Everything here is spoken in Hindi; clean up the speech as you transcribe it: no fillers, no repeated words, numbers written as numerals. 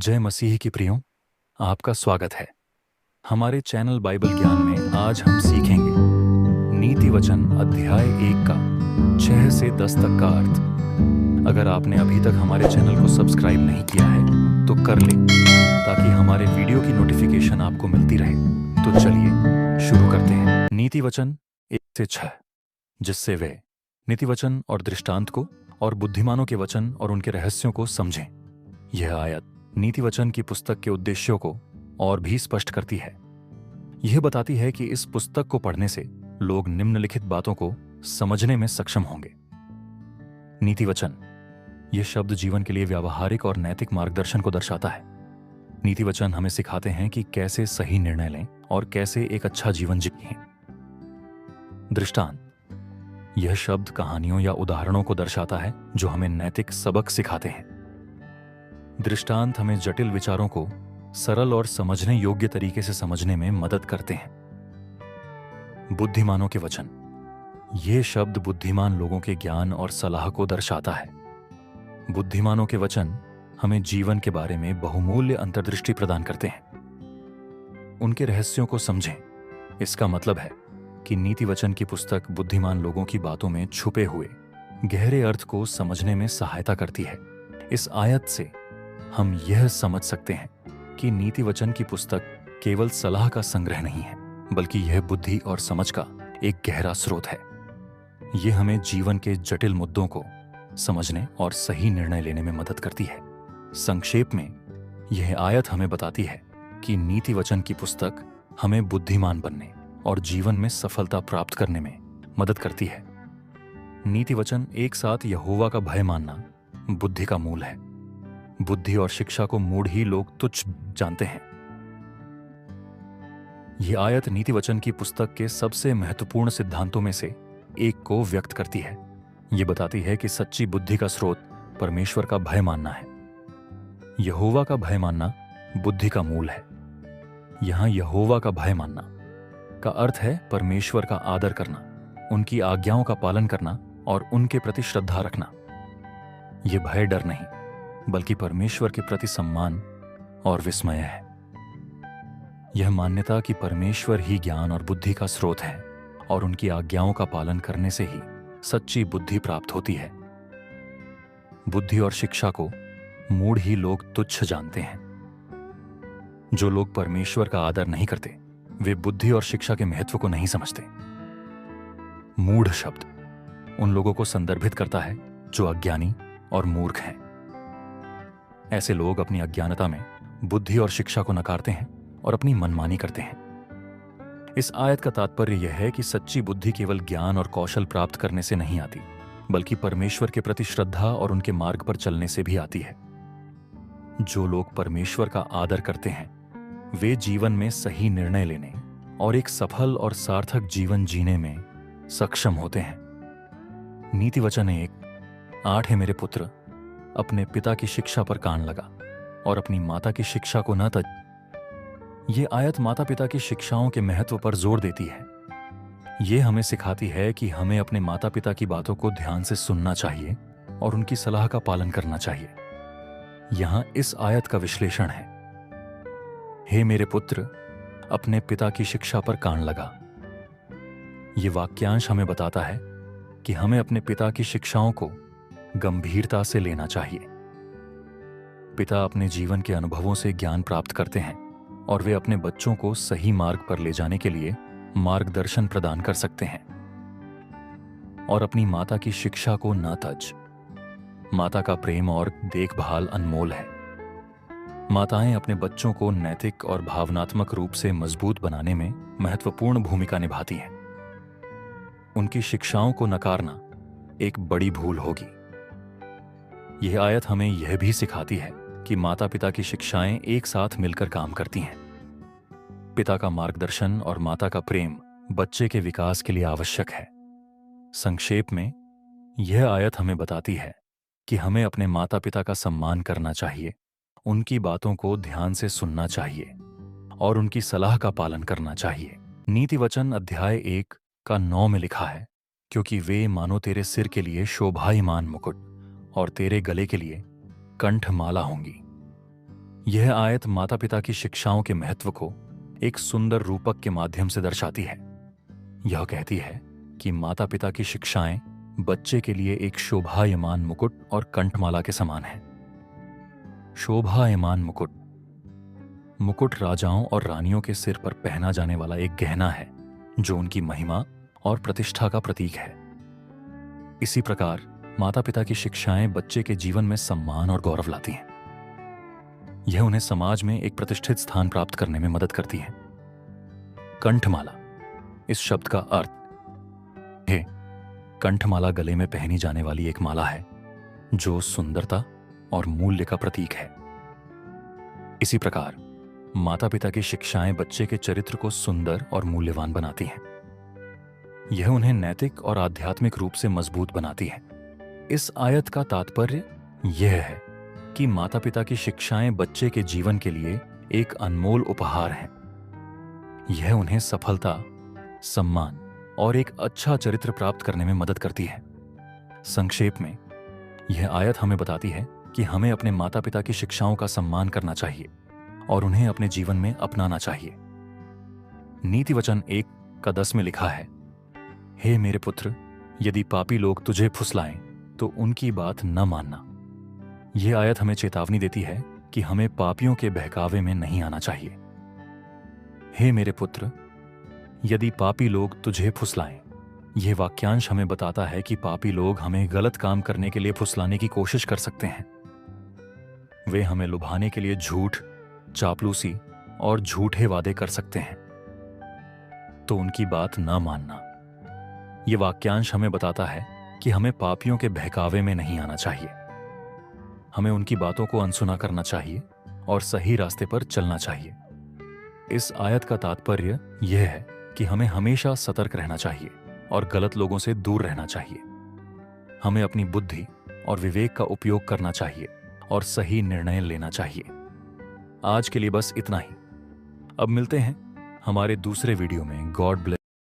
जय मसीह की प्रियों, आपका स्वागत है। हमारे चैनल बाइबल ज्ञान में आज हम सीखेंगे नीति वचन अध्याय 1 का 6 से 10 तक का अर्थ। अगर आपने अभी तक हमारे चैनल को सब्सक्राइब नहीं किया है तो कर ले, ताकि हमारे वीडियो की नोटिफिकेशन आपको मिलती रहे। तो चलिए शुरू करते हैं। नीति वचन 1 से 6, जिससे वे नीति वचन और दृष्टांत को और बुद्धिमानों के वचन और उनके रहस्यों को समझें। यह आयत नीति वचन की पुस्तक के उद्देश्यों को और भी स्पष्ट करती है। यह बताती है कि इस पुस्तक को पढ़ने से लोग निम्नलिखित बातों को समझने में सक्षम होंगे। नीति वचन, यह शब्द जीवन के लिए व्यावहारिक और नैतिक मार्गदर्शन को दर्शाता है। नीति वचन हमें सिखाते हैं कि कैसे सही निर्णय लें और कैसे एक अच्छा जीवन जिएं। दृष्टांत, यह शब्द कहानियों या उदाहरणों को दर्शाता है जो हमें नैतिक सबक सिखाते हैं। दृष्टांत हमें जटिल विचारों को सरल और समझने योग्य तरीके से समझने में मदद करते हैं। बुद्धिमानों के वचन, यह शब्द बुद्धिमान लोगों के ज्ञान और सलाह को दर्शाता है। बुद्धिमानों के वचन हमें जीवन के बारे में बहुमूल्य अंतर्दृष्टि प्रदान करते हैं। उनके रहस्यों को समझें। इसका मतलब है कि नीति वचन की पुस्तक बुद्धिमान लोगों की बातों में छुपे हुए गहरे अर्थ को समझने में सहायता करती है। इस आयत से हम यह समझ सकते हैं कि नीति वचन की पुस्तक केवल सलाह का संग्रह नहीं है, बल्कि यह बुद्धि और समझ का एक गहरा स्रोत है। यह हमें जीवन के जटिल मुद्दों को समझने और सही निर्णय लेने में मदद करती है। संक्षेप में, यह आयत हमें बताती है कि नीति वचन की पुस्तक हमें बुद्धिमान बनने और जीवन में सफलता प्राप्त करने में मदद करती है। नीति वचन एक साथ यहोवा का भय मानना बुद्धि का मूल है। बुद्धि और शिक्षा को मूढ़ ही लोग तुच्छ जानते हैं। यह आयत नीति वचन की पुस्तक के सबसे महत्वपूर्ण सिद्धांतों में से एक को व्यक्त करती है। यह बताती है कि सच्ची बुद्धि का स्रोत परमेश्वर का भय मानना है। यहोवा का भय मानना बुद्धि का मूल है। यहां यहोवा का भय मानना का अर्थ है परमेश्वर का आदर करना, उनकी आज्ञाओं का पालन करना और उनके प्रति श्रद्धा रखना। यह भय डर नहीं, बल्कि परमेश्वर के प्रति सम्मान और विस्मय है। यह मान्यता कि परमेश्वर ही ज्ञान और बुद्धि का स्रोत है और उनकी आज्ञाओं का पालन करने से ही सच्ची बुद्धि प्राप्त होती है। बुद्धि और शिक्षा को मूढ़ ही लोग तुच्छ जानते हैं। जो लोग परमेश्वर का आदर नहीं करते, वे बुद्धि और शिक्षा के महत्व को नहीं समझते। मूढ़ शब्द उन लोगों को संदर्भित करता है जो अज्ञानी और मूर्ख हैं। ऐसे लोग अपनी अज्ञानता में बुद्धि और शिक्षा को नकारते हैं और अपनी मनमानी करते हैं। इस आयत का तात्पर्य यह है कि सच्ची बुद्धि केवल ज्ञान और कौशल प्राप्त करने से नहीं आती, बल्कि परमेश्वर के प्रति श्रद्धा और उनके मार्ग पर चलने से भी आती है। जो लोग परमेश्वर का आदर करते हैं, वे जीवन में सही निर्णय लेने और एक सफल और सार्थक जीवन जीने में सक्षम होते हैं। नीति वचन 1:8 है, मेरे पुत्र, अपने पिता की शिक्षा पर कान लगा और अपनी माता की शिक्षा को न तज। ये आयत माता पिता की शिक्षाओं के महत्व पर जोर देती है। ये हमें सिखाती है कि हमें अपने माता पिता की बातों को ध्यान से सुनना चाहिए और उनकी सलाह का पालन करना चाहिए। यहां इस आयत का विश्लेषण है। हे मेरे पुत्र, अपने पिता की शिक्षा पर कान लगा। ये वाक्यांश हमें बताता है कि हमें अपने पिता की शिक्षाओं को गंभीरता से लेना चाहिए। पिता अपने जीवन के अनुभवों से ज्ञान प्राप्त करते हैं और वे अपने बच्चों को सही मार्ग पर ले जाने के लिए मार्गदर्शन प्रदान कर सकते हैं। और अपनी माता की शिक्षा को न तज। माता का प्रेम और देखभाल अनमोल है। माताएं अपने बच्चों को नैतिक और भावनात्मक रूप से मजबूत बनाने में महत्वपूर्ण भूमिका निभाती हैं। उनकी शिक्षाओं को नकारना एक बड़ी भूल होगी। यह आयत हमें यह भी सिखाती है कि माता पिता की शिक्षाएं एक साथ मिलकर काम करती हैं। पिता का मार्गदर्शन और माता का प्रेम बच्चे के विकास के लिए आवश्यक है। संक्षेप में, यह आयत हमें बताती है कि हमें अपने माता पिता का सम्मान करना चाहिए, उनकी बातों को ध्यान से सुनना चाहिए और उनकी सलाह का पालन करना चाहिए। नीति वचन अध्याय 1:9 में लिखा है, क्योंकि वे मानो तेरे सिर के लिए शोभायमान मुकुट और तेरे गले के लिए कंठमाला होंगी। यह आयत माता पिता की शिक्षाओं के महत्व को एक सुंदर रूपक के माध्यम से दर्शाती है। यह कहती है कि माता पिता की शिक्षाएं बच्चे के लिए एक शोभायमान मुकुट और कंठमाला के समान है। शोभायमान मुकुट, मुकुट राजाओं और रानियों के सिर पर पहना जाने वाला एक गहना है जो उनकी महिमा और प्रतिष्ठा का प्रतीक है। इसी प्रकार माता पिता की शिक्षाएं बच्चे के जीवन में सम्मान और गौरव लाती हैं। यह उन्हें समाज में एक प्रतिष्ठित स्थान प्राप्त करने में मदद करती है। कंठमाला, इस शब्द का अर्थ है कंठमाला गले में पहनी जाने वाली एक माला है जो सुंदरता और मूल्य का प्रतीक है। इसी प्रकार माता पिता की शिक्षाएं बच्चे के चरित्र को सुंदर और मूल्यवान बनाती हैं। यह उन्हें नैतिक और आध्यात्मिक रूप से मजबूत बनाती है। इस आयत का तात्पर्य यह है कि माता पिता की शिक्षाएं बच्चे के जीवन के लिए एक अनमोल उपहार हैं। यह उन्हें सफलता, सम्मान और एक अच्छा चरित्र प्राप्त करने में मदद करती है। संक्षेप में, यह आयत हमें बताती है कि हमें अपने माता पिता की शिक्षाओं का सम्मान करना चाहिए और उन्हें अपने जीवन में अपनाना चाहिए। नीति वचन 1:10 में लिखा है, हे मेरे पुत्र, यदि पापी लोग तुझे फुसलाएं तो उनकी बात न मानना। यह आयत हमें चेतावनी देती है कि हमें पापियों के बहकावे में नहीं आना चाहिए। हे मेरे पुत्र, यदि पापी लोग तुझे फुसलाएं, यह वाक्यांश हमें बताता है कि पापी लोग हमें गलत काम करने के लिए फुसलाने की कोशिश कर सकते हैं। वे हमें लुभाने के लिए झूठ, चापलूसी और झूठे वादे कर सकते हैं, तो उनकी बात न मानना। यह वाक्यांश हमें बताता है कि हमें पापियों के बहकावे में नहीं आना चाहिए। हमें उनकी बातों को अनसुना करना चाहिए और सही रास्ते पर चलना चाहिए। इस आयत का तात्पर्य यह है कि हमें हमेशा सतर्क रहना चाहिए और गलत लोगों से दूर रहना चाहिए। हमें अपनी बुद्धि और विवेक का उपयोग करना चाहिए और सही निर्णय लेना चाहिए। आज के लिए बस इतना ही। अब मिलते हैं हमारे दूसरे वीडियो में। God bless.